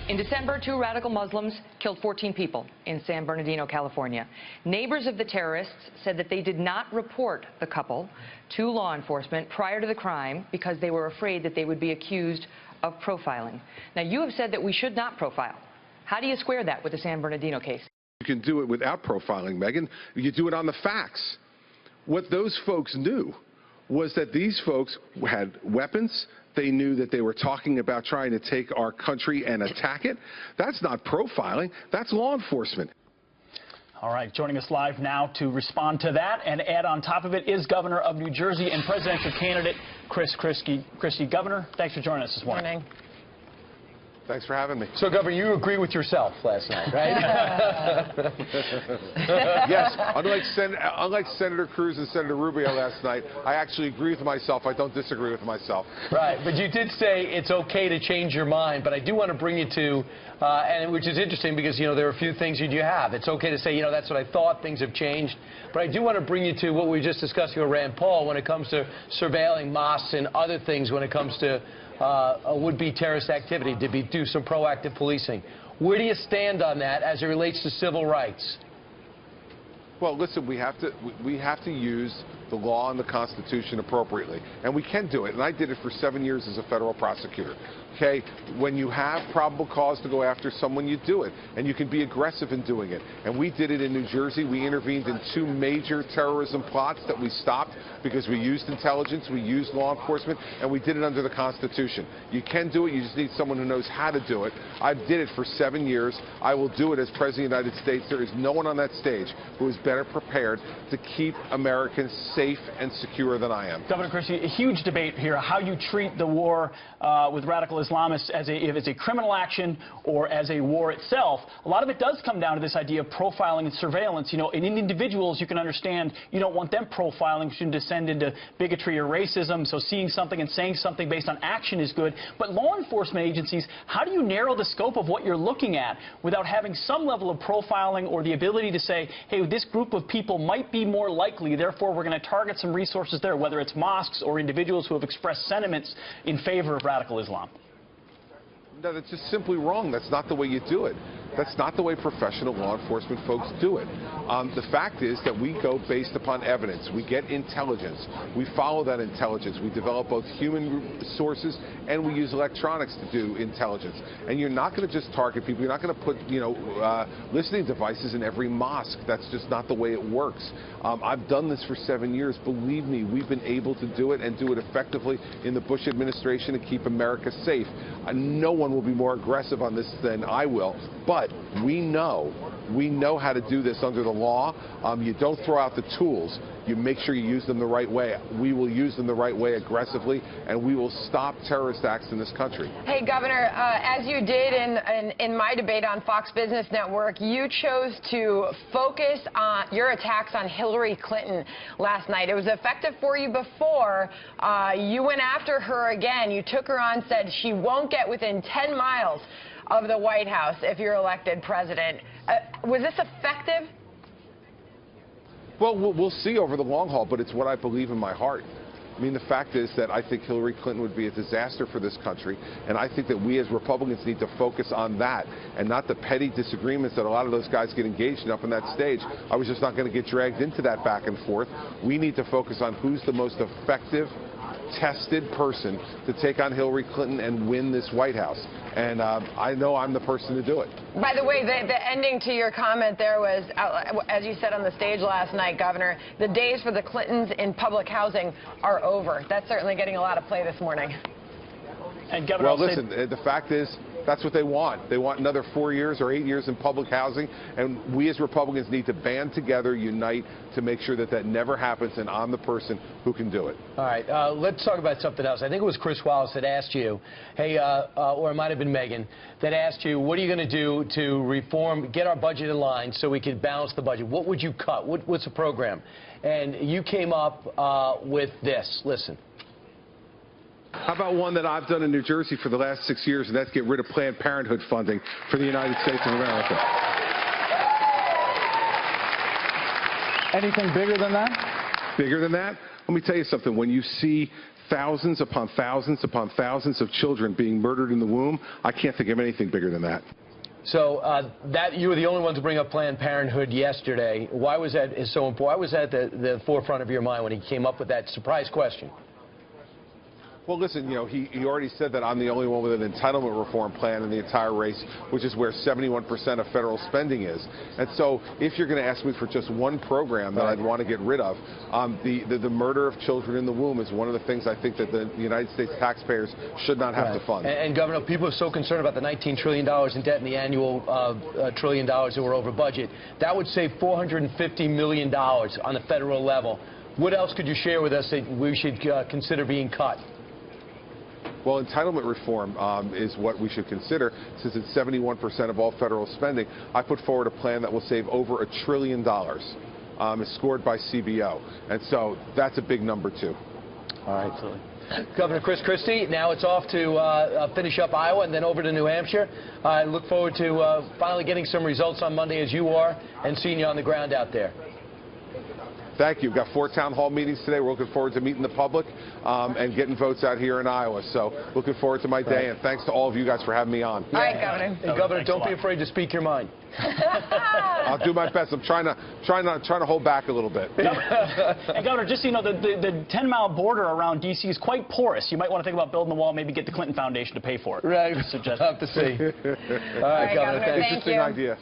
In December, 2 radical Muslims killed 14 people in San Bernardino, California. Neighbors of the terrorists said that they did not report the couple to law enforcement prior to the crime because they were afraid that they would be accused of profiling. Now, you have said that we should not profile. How do you square that with the San Bernardino case? You can do it without profiling, Megan. You do it on the facts. What those folks knew was that these folks had weapons. They knew that they were talking about trying to take our country and attack it. That's not profiling. That's law enforcement. All right, joining us live now to respond to that and add on top of it is Governor of New Jersey and presidential candidate Christie. Governor, thanks for joining us this morning. Thanks for having me. So, Governor, you agree with yourself last night, right? Yes. Unlike Senator Cruz and Senator Rubio last night, I actually agree with myself. I don't disagree with myself. Right. But you did say it's okay to change your mind. But I do want to bring you to, and which is interesting because, you know, there are a few things you have. It's okay to say, you know, that's what I thought. Things have changed. But I do want to bring you to what we were just discussing with Rand Paul when it comes to surveilling mosques and other things when it comes to a would-be terrorist activity, to do some proactive policing. Where do you stand on that as it relates to civil rights? Well, listen, we have to use the law and the Constitution appropriately, and we can do it. And I did it for 7 years as a federal prosecutor. Okay, when you have probable cause to go after someone, you do it, and you can be aggressive in doing it. And we did it in New Jersey. We intervened in 2 major terrorism plots that we stopped because we used intelligence, we used law enforcement, and we did it under the Constitution. You can do it. You just need someone who knows how to do it. I did it for 7 years. I will do it as President of the United States. There is no one on that stage who is better prepared to keep Americans safe and secure than I am. Governor Christie, a huge debate here, how you treat the war with radical Islamists, if it's a criminal action or as a war itself. A lot of it does come down to this idea of profiling and surveillance. You know, in individuals, you can understand you don't want them profiling, which can descend into bigotry or racism, so seeing something and saying something based on action is good. But law enforcement agencies, how do you narrow the scope of what you're looking at without having some level of profiling or the ability to say, hey, this group of people might be more likely, therefore we're going to target some resources there, whether it's mosques or individuals who have expressed sentiments in favor of radical Islam? No, that's just simply wrong. That's not the way you do it. That's not the way professional law enforcement folks do it. The fact is that we go based upon evidence. We get intelligence. We follow that intelligence. We develop both human sources and we use electronics to do intelligence. And you're not going to just target people. You're not going to put, listening devices in every mosque. That's just not the way it works. I've done this for 7 years. Believe me, we've been able to do it and do it effectively in the Bush administration to keep America safe. No one will be more aggressive on this than I will. But we know how to do this under the law. You don't throw out the tools. You make sure you use them the right way. We will use them the right way aggressively, and we will stop terrorist acts in this country. Hey, Governor, as you did in my debate on Fox Business Network, you chose to focus on your attacks on Hillary Clinton last night. It was effective for you before. You went after her again. You took her on, said she won't get within 10 miles of the White House if you're elected president. Was this effective? Well, we'll see over the long haul, but it's what I believe in my heart. I mean, the fact is that I think Hillary Clinton would be a disaster for this country, and I think that we as Republicans need to focus on that and not the petty disagreements that a lot of those guys get engaged in up on that stage. I was just not going to get dragged into that back and forth. We need to focus on who's the most effective, tested person to take on Hillary Clinton and win this White House. And I know I'm the person to do it. By the way, the ending to your comment there was, as you said on the stage last night, Governor, the days for the Clintons in public housing are over. That's certainly getting a lot of play this morning. And Governor, well, listen, the fact is, that's what they want. They want another 4 years or 8 years in public housing, and we as Republicans need to band together, unite to make sure that that never happens, and I'm the person who can do it. All right, let's talk about something else. I think it was Chris Wallace that asked you, hey, or it might have been Megan, that asked you, what are you going to do to reform, get our budget in line so we can balance the budget? What would you cut? What's the program? And you came up with this. Listen. How about one that I've done in New Jersey for the last 6 years, and that's get rid of Planned Parenthood funding for the United States of America. Anything bigger than that? Bigger than that? Let me tell you something. When you see thousands upon thousands upon thousands of children being murdered in the womb, I can't think of anything bigger than that. So that you were the only one to bring up Planned Parenthood yesterday. Why was that so important? Why was that the forefront of your mind when he came up with that surprise question? Well, listen, you know, he already said that I'm the only one with an entitlement reform plan in the entire race, which is where 71% of federal spending is. And so if you're going to ask me for just one program that I'd want to get rid of, the murder of children in the womb is one of the things I think that the United States taxpayers should not have to fund. And Governor, people are so concerned about the $19 trillion in debt and the annual $1 trillion that we're over budget. That would save $450 million on the federal level. What else could you share with us that we should consider being cut? Well, entitlement reform is what we should consider, since it's 71% of all federal spending. I put forward a plan that will save over $1 trillion. It's scored by CBO. And so that's a big number, too. All right. Absolutely. Governor Christie, now it's off to finish up Iowa and then over to New Hampshire. I look forward to finally getting some results on Monday, as you are, and seeing you on the ground out there. Thank you. We've got 4 town hall meetings today. We're looking forward to meeting the public and getting votes out here in Iowa. So looking forward to my day, and thanks to all of you guys for having me on. All right, Governor. And Governor, don't be afraid to speak your mind. I'll do my best. I'm trying to hold back a little bit. And Governor, just so you know, the 10-mile border around D.C. is quite porous. You might want to think about building the wall, maybe get the Clinton Foundation to pay for it. Right. We'll have to see. All right, Governor. Thank you. Interesting idea.